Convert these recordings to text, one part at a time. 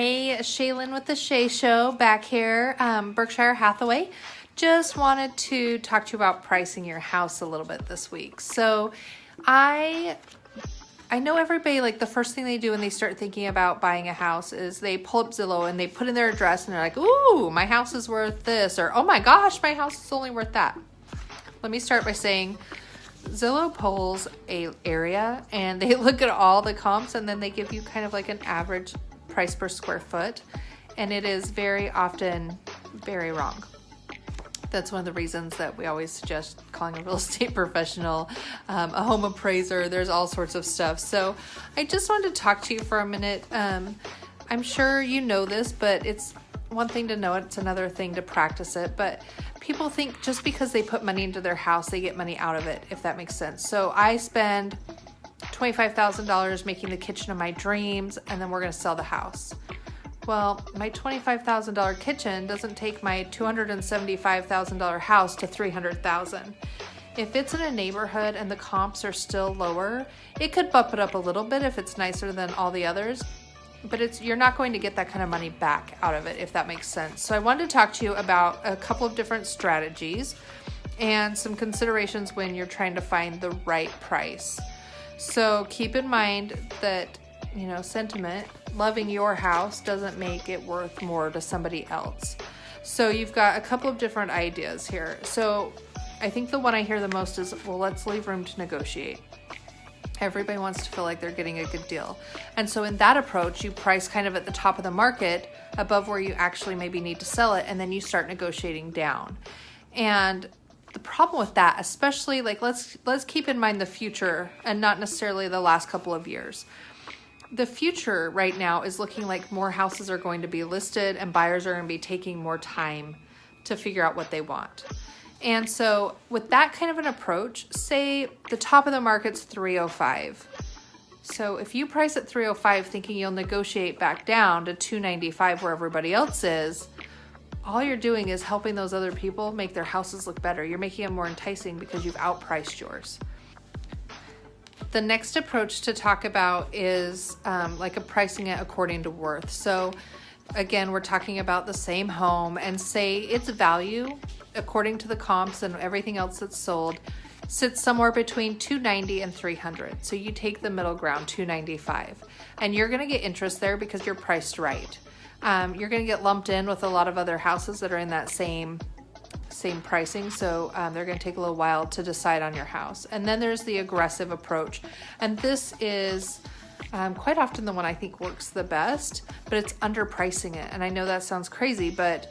Hey, Shaylin with the Shay Show back here, Berkshire Hathaway. Just wanted to talk to you about pricing your house a little bit this week. So I know everybody, like the first thing they do when they start thinking about buying a house is they pull up Zillow and they put in their address and they're like, ooh, my house is worth this, or oh my gosh, my house is only worth that. Let me start by saying Zillow pulls a area and they look at all the comps and then they give you kind of like an average price per square foot, and it is very often very wrong. That's one of the reasons that we always suggest calling a real estate professional, a home appraiser. There's all sorts of stuff. So I just wanted to talk to you for a minute. I'm sure you know this, but it's one thing to know it. It's another thing to practice it. But people think just because they put money into their house, they get money out of it, if that makes sense. So I spend $25,000 making the kitchen of my dreams, and then we're going to sell the house. Well, my $25,000 kitchen doesn't take my $275,000 house to $300,000. If it's in a neighborhood and the comps are still lower, it could bump it up a little bit if it's nicer than all the others, but you're not going to get that kind of money back out of it, if that makes sense. So I wanted to talk to you about a couple of different strategies and some considerations when you're trying to find the right price. So keep in mind that, sentiment, loving your house doesn't make it worth more to somebody else. So you've got a couple of different ideas here. So I think the one I hear the most is, well, let's leave room to negotiate. Everybody wants to feel like they're getting a good deal. And so in that approach, you price kind of at the top of the market above where you actually maybe need to sell it, and then you start negotiating down. And the problem with that, especially let's keep in mind the future and not necessarily the last couple of years. The future right now is looking like more houses are going to be listed and buyers are going to be taking more time to figure out what they want. And so with that kind of an approach, say the top of the market's 305. So if you price at 305 thinking you'll negotiate back down to 295 where everybody else is, all you're doing is helping those other people make their houses look better. You're making them more enticing because you've outpriced yours. The next approach to talk about is like a pricing it according to worth. So again, we're talking about the same home, and say its value according to the comps and everything else that's sold sits somewhere between 290 and 300. So you take the middle ground, 295, and you're going to get interest there because you're priced right. You're going to get lumped in with a lot of other houses that are in that same pricing. So they're going to take a little while to decide on your house. And then there's the aggressive approach. And this is quite often the one I think works the best, but it's underpricing it. And I know that sounds crazy, but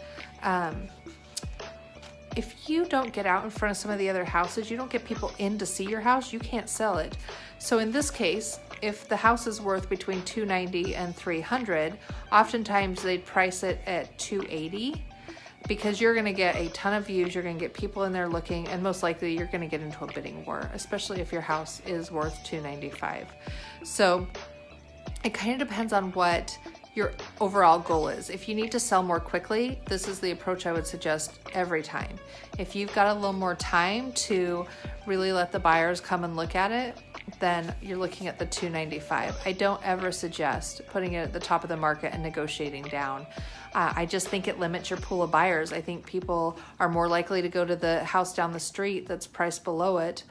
if you don't get out in front of some of the other houses, you don't get people in to see your house, you can't sell it. So in this case, if the house is worth between 290 and 300, oftentimes they'd price it at 280 because you're going to get a ton of views, you're going to get people in there looking, and most likely you're going to get into a bidding war, especially if your house is worth 295. So it kind of depends on what your overall goal is. If you need to sell more quickly, this is the approach I would suggest every time. If you've got a little more time to really let the buyers come and look at it, then you're looking at the 295. I don't ever suggest putting it at the top of the market and negotiating down. I just think it limits your pool of buyers. I think people are more likely to go to the house down the street that's priced below it.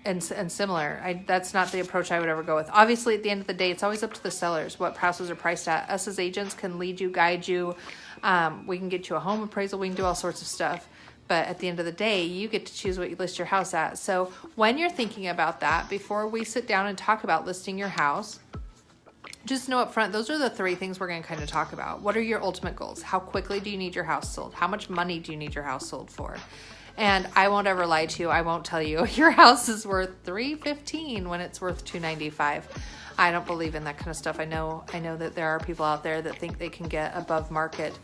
And similar. That's not the approach I would ever go with. Obviously, at the end of the day, it's always up to the sellers what houses are priced at. Us as agents can lead you, guide you. We can get you a home appraisal. We can do all sorts of stuff. But at the end of the day, you get to choose what you list your house at. So when you're thinking about that, before we sit down and talk about listing your house, just know up front, those are the three things we're going to kind of talk about. What are your ultimate goals? How quickly do you need your house sold? How much money do you need your house sold for? And I won't ever lie to you. I won't tell you your house is worth $315 when it's worth $295. I don't believe in that kind of stuff. I know that there are people out there that think they can get above market.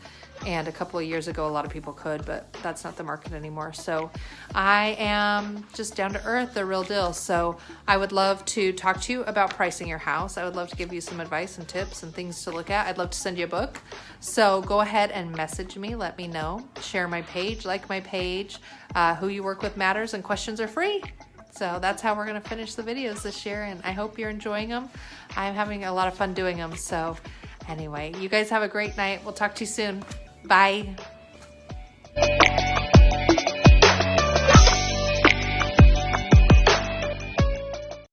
And a couple of years ago, a lot of people could, but that's not the market anymore. So I am just down to earth, the real deal. So I would love to talk to you about pricing your house. I would love to give you some advice and tips and things to look at. I'd love to send you a book. So go ahead and message me. Let me know. Share my page, like my page. Who you work with matters, and questions are free. So that's how we're going to finish the videos this year, and I hope you're enjoying them. I'm having a lot of fun doing them. So anyway, you guys have a great night. We'll talk to you soon. Bye.